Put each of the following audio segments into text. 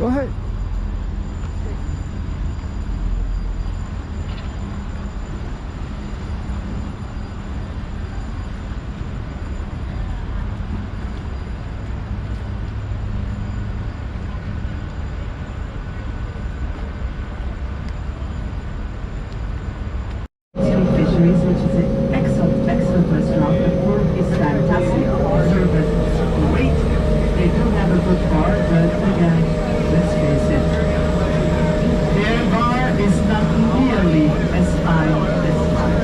Go ahead. Fisheries, which is an excellent restaurant. The food is fantastic. Service great. They do have a good bar, but again, let's face it, their bar is not nearly as fine as mine.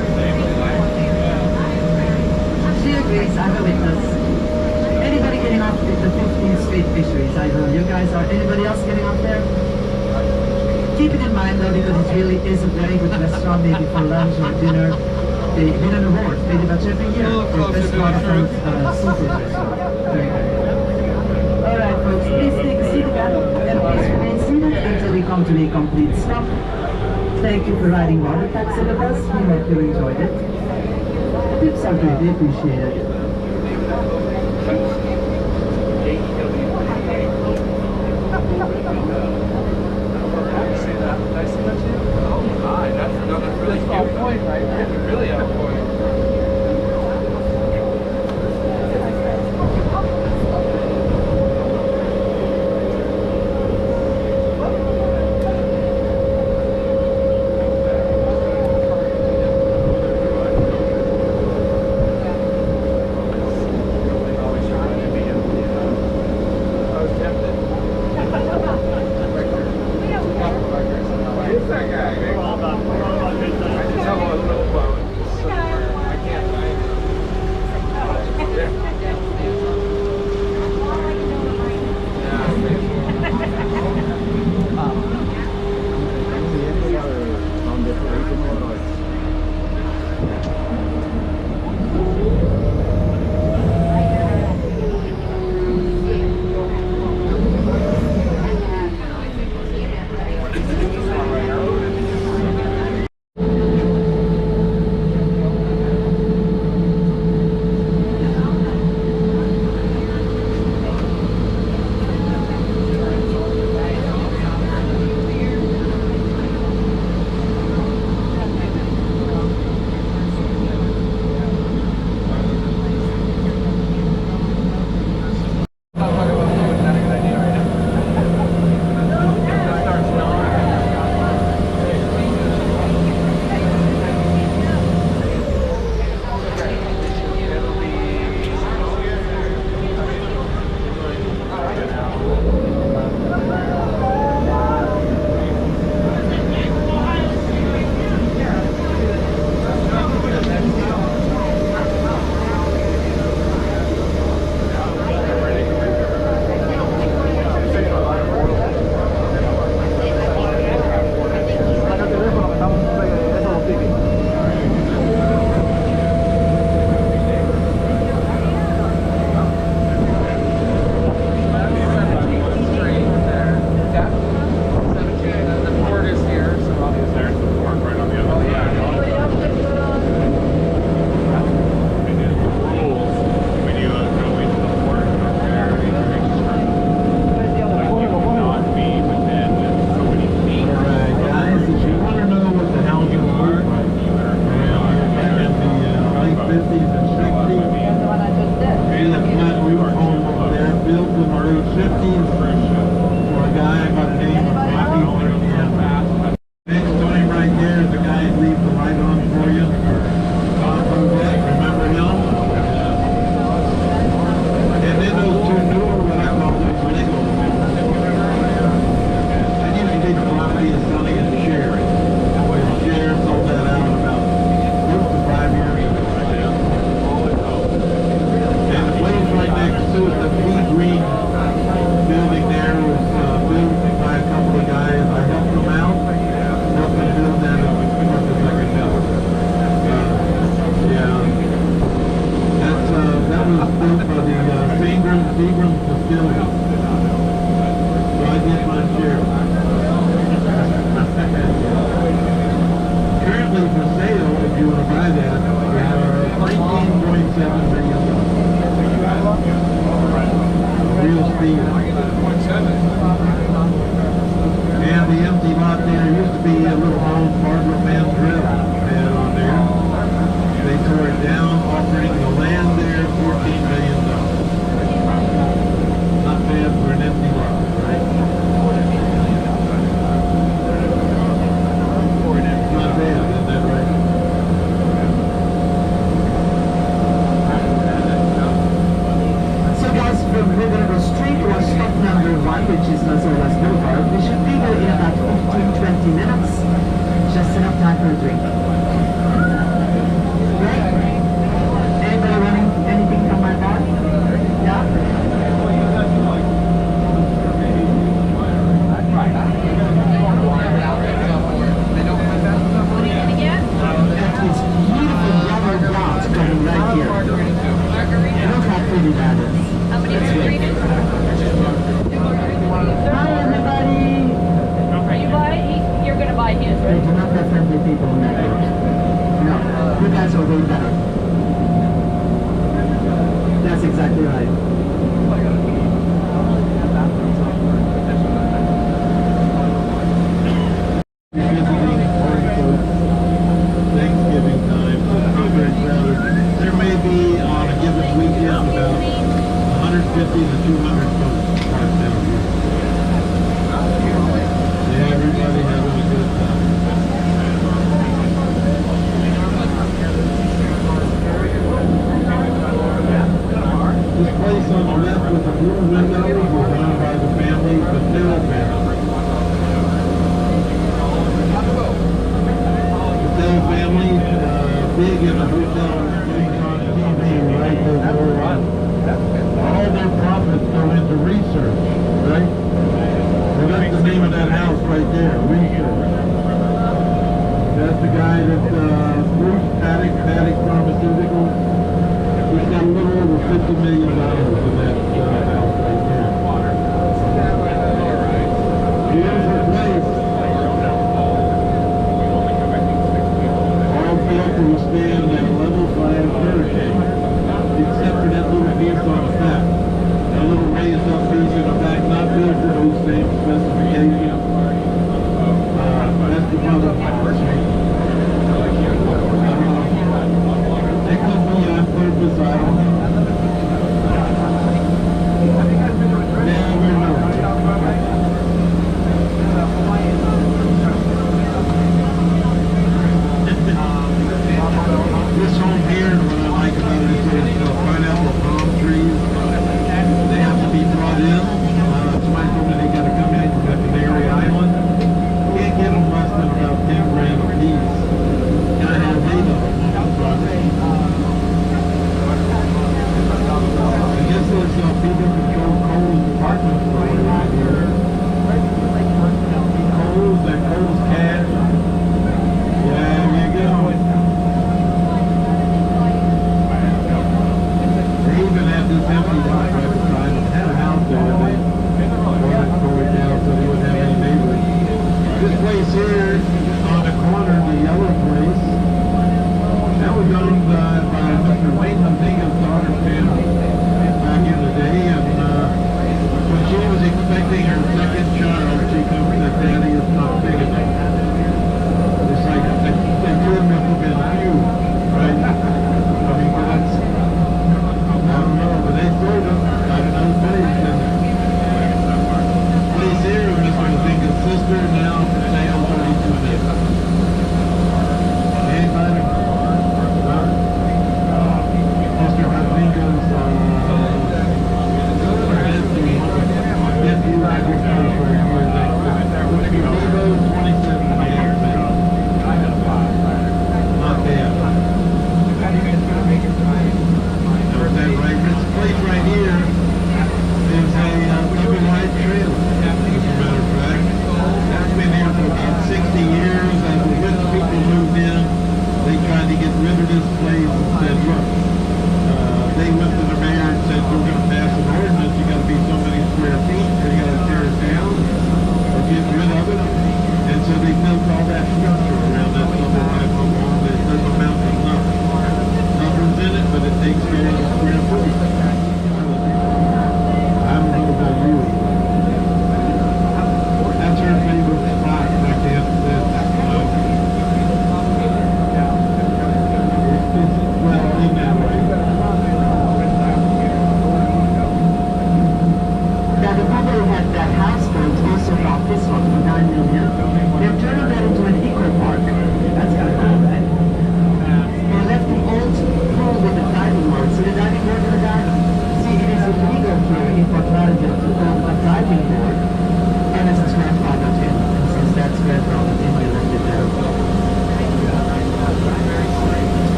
She agrees. I'm a witness. Anybody getting off with the 15th Street Fisheries? I know you guys are. Anybody else getting off there? Keep it in mind though, because it really is a very good restaurant, maybe for lunch or dinner. They win an award, pretty much every year. The best waterfront seafood restaurant. Very good. Alright folks, please take a seat again, and please remain seated until we come to a complete stop. Thank you for riding water taxi with us. We hope you enjoyed it. Tips are greatly appreciated. That's really on point, right? Really on point. Real speed. Christmas or West Boulevard. We should be there in about 15-20 minutes. Just enough time for a drink. Right? Anybody wanting anything from my bar? Yeah? It's beautiful rubber dots coming right here. Look how pretty that is. How many That's great. margaritas? Hi everybody! Are you buying? You're gonna buy his, They right? do not have friendly people in that group. No, you guys are way better. That's exactly right. Thanksgiving time, so it's not very crowded. There may be on a given weekend about 150 to 200 folks parked down here. Yeah, everybody having a good time. This place on the left with the blue windows was owned by the family, the Patel family. Patel family, big in the hotel, right? All their profits go into research, right? And that's the name of that house right there, research. That's the guy that, Bruce Paddock Pharmaceuticals. He's got a little over $50 million in that house right there. Beautiful place. All built to withstand that level 5 hurricane, except for that little piece on the back. That little raised up piece in the back, not built to those same specifications. That's the mother. They could be on purpose, I don't know. Never know. This home here, what I like about it is there's pineapple palm trees. They have to be brought in. Somebody told me they got to come in from the Canary Island. Can't get them less than about 10 grand a piece. Gotta have 8 of them. I guess there's people control Cole's department store right here. Cole's, that Cole's cash. Yeah, there you go. They even had this empty house right beside them. Had a house there. They wanted it tore down so they wouldn't have any neighbors. This place here on the corner, the yellow place, that was owned by Mr. Wayne Humpingham daughter family back in the day. And when she was expecting her second child, she comes and said, "Daddy, it's not big enough." It's like they could have been few, right? I mean, but that's, I don't know, but they sold them, got another place. And place here, Mr. Humpingham's sister, now for sale, 32 minutes. Anybody? Mr. Humpingham's, nephew agriculture here next to it. Which we go 27 years. Not bad. Now, is that right? This place right here is a double wide trailer, as a matter of fact. That's been here for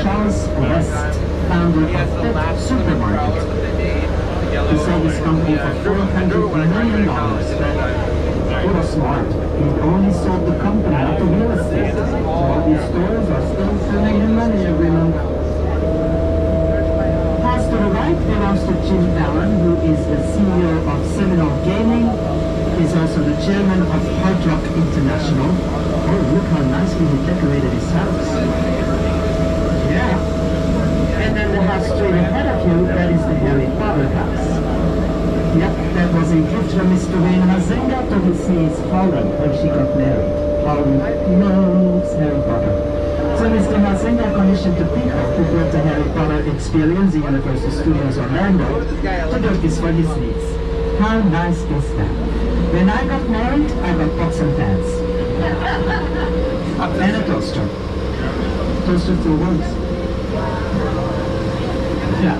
Charles West, founder of Pet Supermarket, he sold his company for $400 million. He was smart. He only sold the company, not the real estate. So all these stores are still sending him money every month. Past to the right belongs to Jim Allen, who is the CEO of Seminole Gaming. He's also the chairman of Hard Rock International. Oh, look how nicely he decorated his house. Yeah. And then the house straight ahead of you, that is the Harry Potter house. Yep, that was a gift from Mr. Wayne Hazenga to his niece Holly when she got married. Holly loves Harry Potter. So Mr. Hazenga commissioned the people who built the Harry Potter experience in Universal Studios Orlando to do this for his niece. How nice is that? When I got married, I got pots and pans. And a toaster. Toaster still works. Yeah.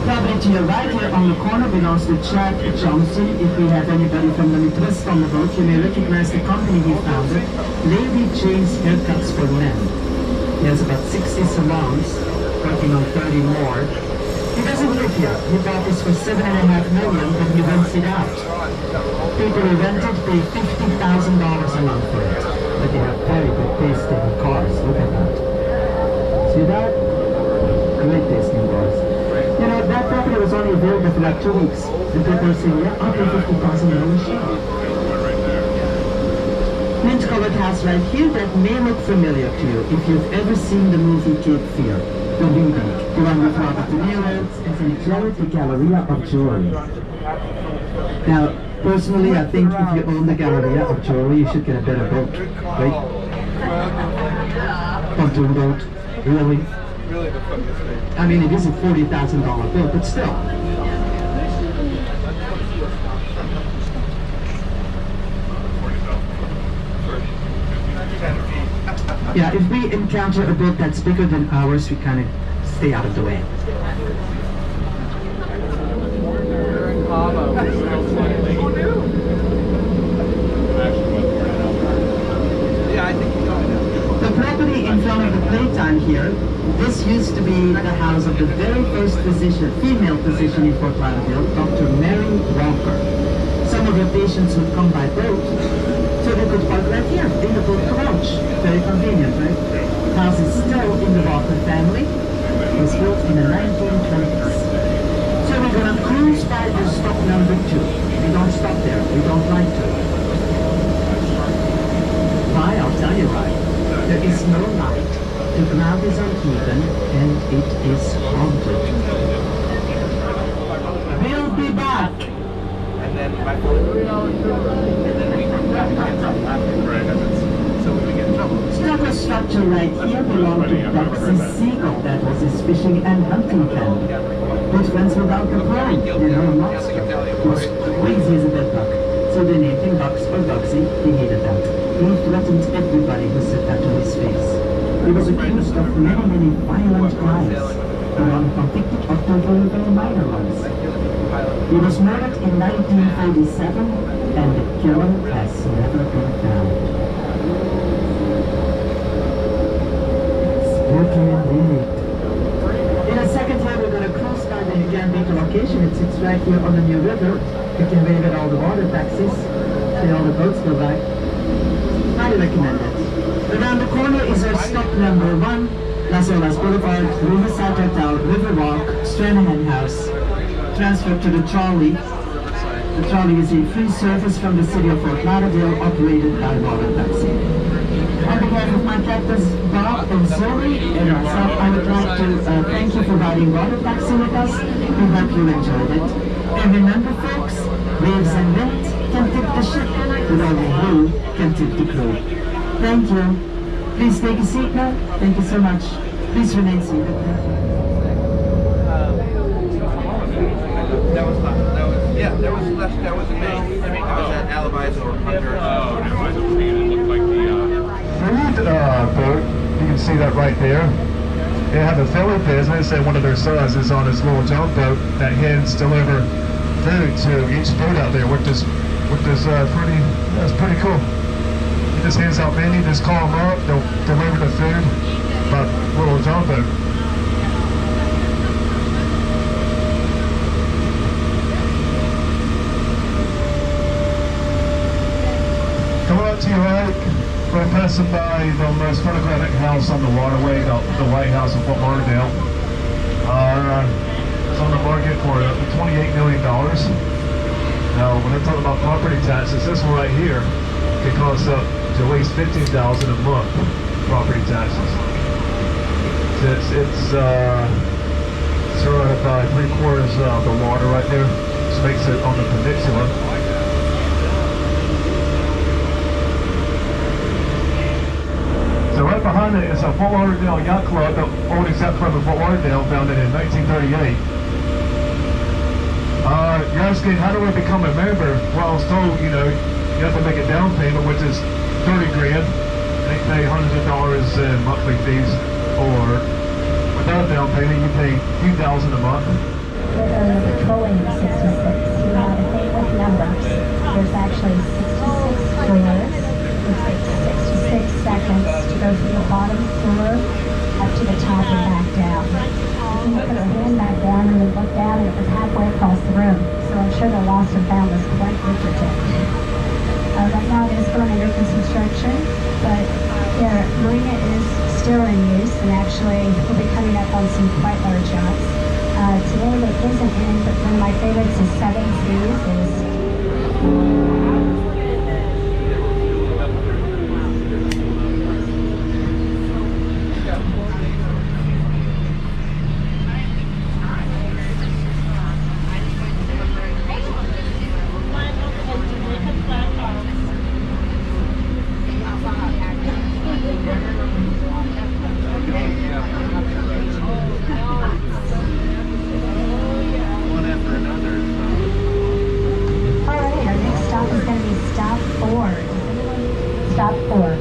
Probably to your right here on the corner belongs to Chad Johnson. If we have anybody from the Midwest on the boat, you may recognize the company he founded, Lady Jane's Haircuts for Men. He has about 60 salons, working on 30 more. He doesn't live here. He bought this for $7.5 million and he rents it out. People who rent it pay $50,000 a month for it. But they have very good taste in cars. Look at that. See that? Great taste in cars. You know, that property was only available for like 2 weeks. And people were saying, yeah, I'll pay $50,000 sure. Mint-colored house right here that may look familiar to you if you've ever seen the movie Cape Fear, the remake, the one with Robert De Niro, as enjoyed the Galleria of Jewelry. Now, personally, I think if you own the Galleria of Jewelry, you should get a better boat, right? Pontoon boat, really? I mean, it is a $40,000 boat, but still. Yeah, if we encounter a boat that's bigger than ours, we kind of stay out of the way. The property in front of the playtime here, this used to be the house of the very first physician, female physician in Fort Lauderdale, Dr. Mary Walker. Some of her patients would come by boat, so they could park right here in the boat garage. Very convenient, right? The house is still in the Walker family. It was built in the 1920s. So we're going to cruise by the stop number 2. We don't stop there. We don't like to. Why? I'll tell you why. There is no light. The ground is uneven and it is haunted. We'll be back. And then my and then we come back so we get in trouble. Structure structure right here belonged to Betsy Siegel. That was his fishing and hunting camp. Good friends with Al Capone, you know, lobster. He was crazy as a bedbug. So they named him Bugs or Bugsy. He hated that. He threatened everybody who said that to his face. He was accused of many violent crimes. And convicted of very minor ones. He was murdered in 1947 and the killer has never been found. Spooky indeed. In a second here we're going to cruise by the Hugan Beach location. It sits right here on the New River. You can wave at all the water taxis. See all the boats go by. Highly recommend it. Around the corner is our stop number 1, Las Olas Boulevard, Riverside Hotel, Riverwalk, Stranahan House. Transferred to the trolley. The trolley is a free service from the city of Fort Lauderdale, operated by Water Taxi. On behalf of my captains Bob and Zoe and myself, I would like to thank you for riding Water Taxi with us. We hope you enjoyed it. And remember, folks, waves and wind can tip the ship, but only you can tip the crew. Thank you. Please take a seat now. Thank you so much. Please remain seated. That was in May. I was at Alibis or Hunter. Boat, you can see that right there. They have a Philly business, and one of their sons is on this little jump boat that hands deliver food to each boat out there, which is pretty cool. He just hands out menu, just call them up, they'll deliver the food my little telephone. Coming up to your right, we're passing by the most photographic house on the waterway, the White House of Ft. Lauderdale. It's on the market for $28 million. Now, when they're talking about property taxes, this one right here could cost up to at least $15,000 a month, property taxes. It's surrounded by 3/4 of the water right there. This makes it on the peninsula. So right behind it is a Ft. Lauderdale Yacht Club, the oldest yacht club in Ft. Lauderdale, founded in 1938. You're asking, how do I become a member? Well, I was told, you know, you have to make a down payment, which is 30 grand. They pay hundreds of dollars in monthly fees, or without a down payment, you pay a few thousand a month. We're patrolling 66. You have to pay with numbers. There's actually 66 floors. It takes 66 seconds to go from the bottom floor up to the top and back down. You can put your hand back down and then look down, and it was halfway across the room. So I'm sure the lost and found was quite lucrative. Right now it is going under construction, but the marina is still in use, and actually we'll be coming up on some quite large yachts. Today there isn't any, but one of my favorites is 7 Seas. Stop 4.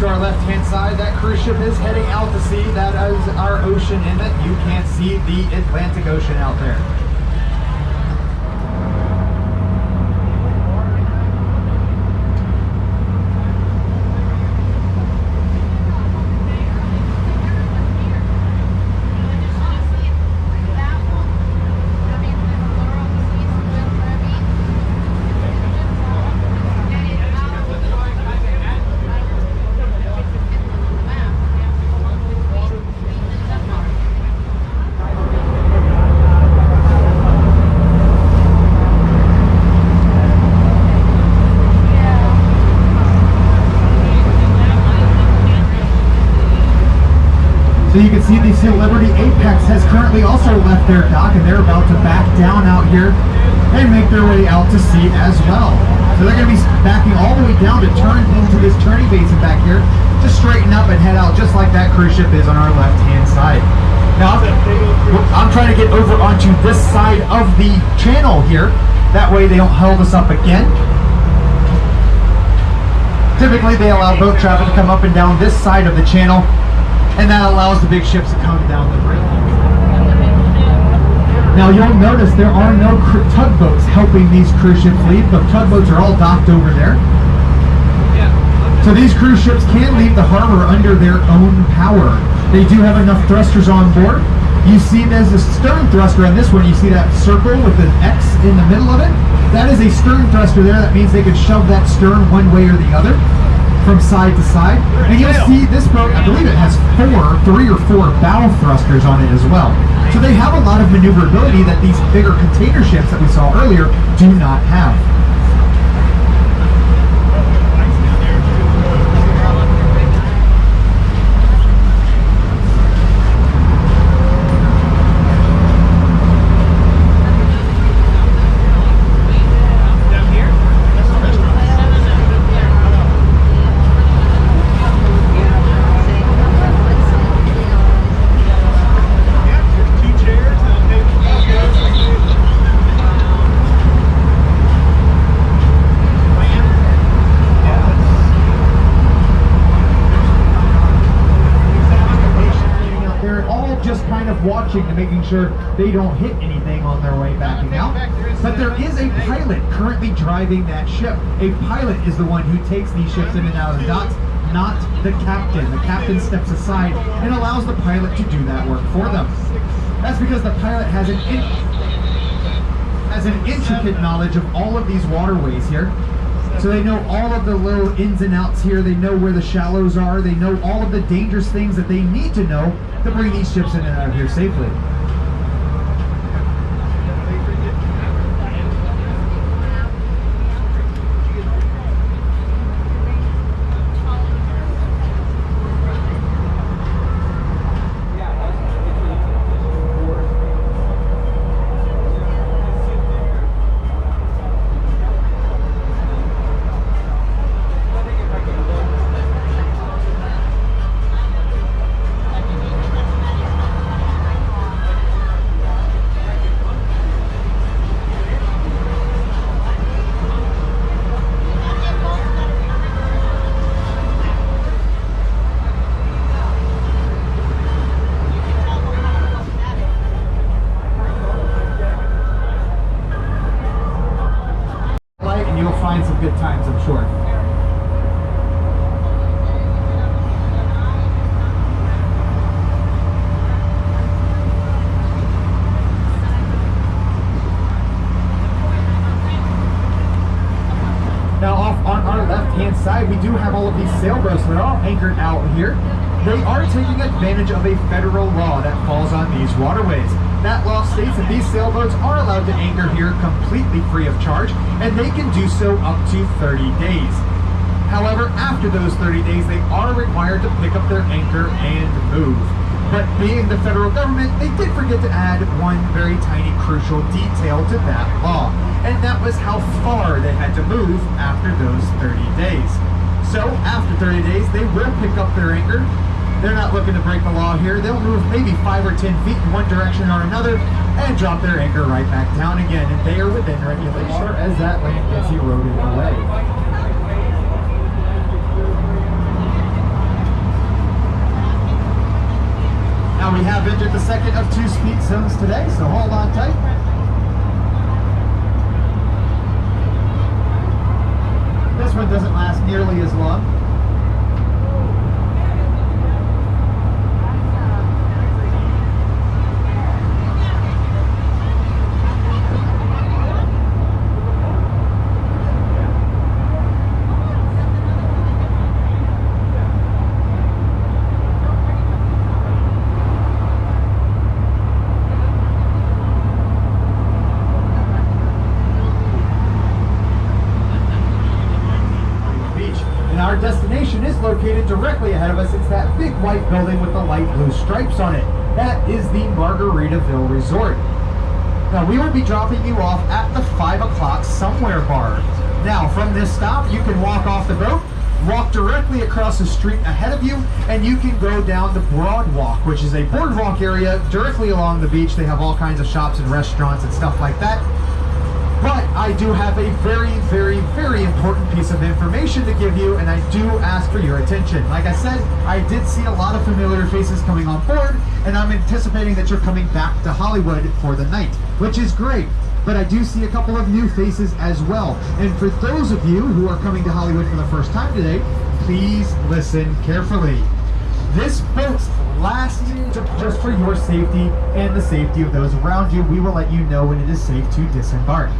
To our left-hand side, that cruise ship is heading out to sea. That is our ocean inlet. You can't see the Atlantic Ocean out there. So you can see the Celebrity Apex has currently also left their dock, and they're about to back down out here and make their way out to sea as well. So they're going to be backing all the way down to turn into this turning basin back here to straighten up and head out just like that cruise ship is on our left-hand side. Now, I'm trying to get over onto this side of the channel here. That way they don't hold us up again. Typically they allow boat traffic to come up and down this side of the channel, and that allows the big ships to come down the right. Now you'll notice there are no tugboats helping these cruise ships leave. The tugboats are all docked over there. So these cruise ships can leave the harbor under their own power. They do have enough thrusters on board You see there's a stern thruster on this one. You see that circle with an X in the middle of it? That is a stern thruster there. That means they could shove that stern one way or the other from side to side. And you'll see this boat, I believe it has 3 or 4 bow thrusters on it as well. So they have a lot of maneuverability that these bigger container ships that we saw earlier do not have. Watching and making sure they don't hit anything on their way backing out. But there is a pilot currently driving that ship. A pilot is the one who takes these ships in and out of the docks, not the captain. The captain steps aside and allows the pilot to do that work for them. That's because the pilot has an intricate knowledge of all of these waterways here. So they know all of the little ins and outs here. They know where the shallows are. They know all of the dangerous things that they need to know to bring these ships in and out of here safely. Some good times, I'm sure. Now off on our left-hand side, we do have all of these sailboats that are anchored out here. They are taking advantage of a federal law that falls on these waterways. That law states that these sailboats are allowed to anchor here completely free of charge, and they can do so up to 30 days. However, after those 30 days, they are required to pick up their anchor and move. But being the federal government, they did forget to add one very tiny crucial detail to that law, and that was how far they had to move after those 30 days. So after 30 days, they will pick up their anchor. They're not looking to break the law here. They'll move maybe 5 or 10 feet in one direction or another and drop their anchor right back down again. And they are within regulation as that land gets eroded away. Now we have entered the second of 2 speed zones today, so hold on tight. This one doesn't last nearly as long. Our destination is located directly ahead of us. It's that big white building with the light blue stripes on it. That is the Margaritaville Resort. Now we will be dropping you off at the 5 o'clock somewhere bar. Now from this stop, you can walk off the boat, walk directly across the street ahead of you, and you can go down the Broadwalk, which is a boardwalk area directly along the beach. They have all kinds of shops and restaurants and stuff like that. But I do have a very, very, very important piece of information to give you, and I do ask for your attention. Like I said, I did see a lot of familiar faces coming on board, and I'm anticipating that you're coming back to Hollywood for the night, which is great. But I do see a couple of new faces as well. And for those of you who are coming to Hollywood for the first time today, please listen carefully. This boat's last just for your safety and the safety of those around you. We will let you know when it is safe to disembark.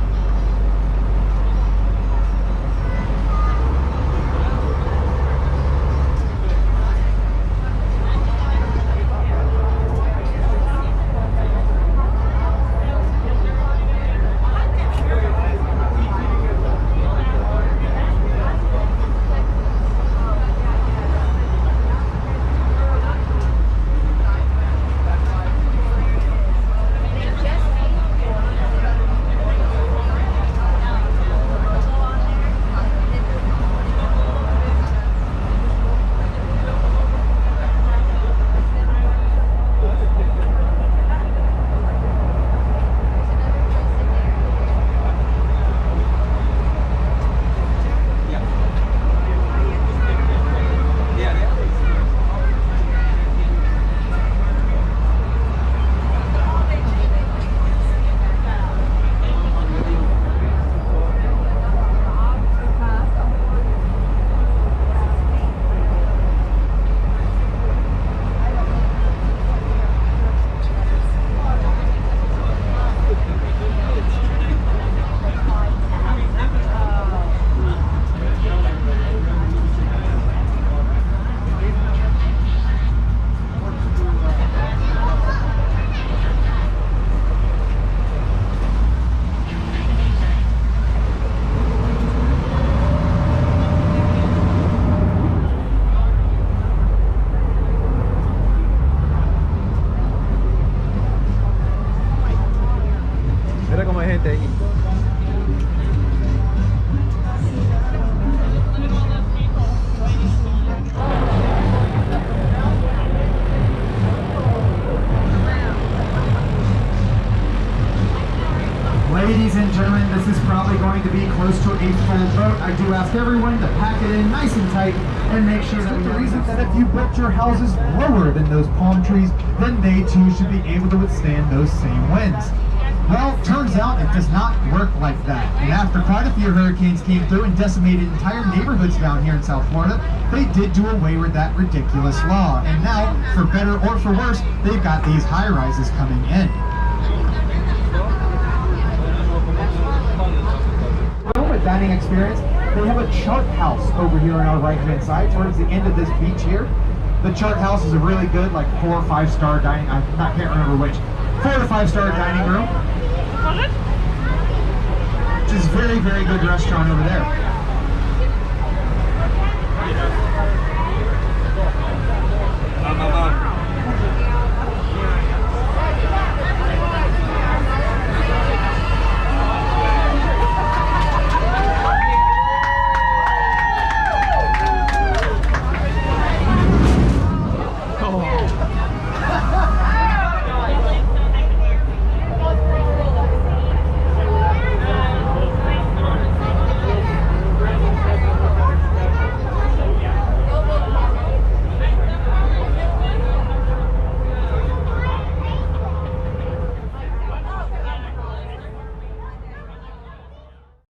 Ladies and gentlemen, this is probably going to be close to a full boat. I do ask everyone to pack it in nice and tight and make sure that the reason that if you built your houses lower than those palm trees, then they too should be able to withstand those same winds. Well, turns out it does not work like that. And after quite a few hurricanes came through and decimated entire neighborhoods down here in South Florida, they did do away with that ridiculous law. And now, for better or for worse, they've got these high-rises coming in. Dining experience, they have a chart house over here on our right hand side towards the end of this beach here. The chart house is a really good, like 4 or 5 star dining, I can't remember which, 4 to 5 star dining room, which is very, very good restaurant over there.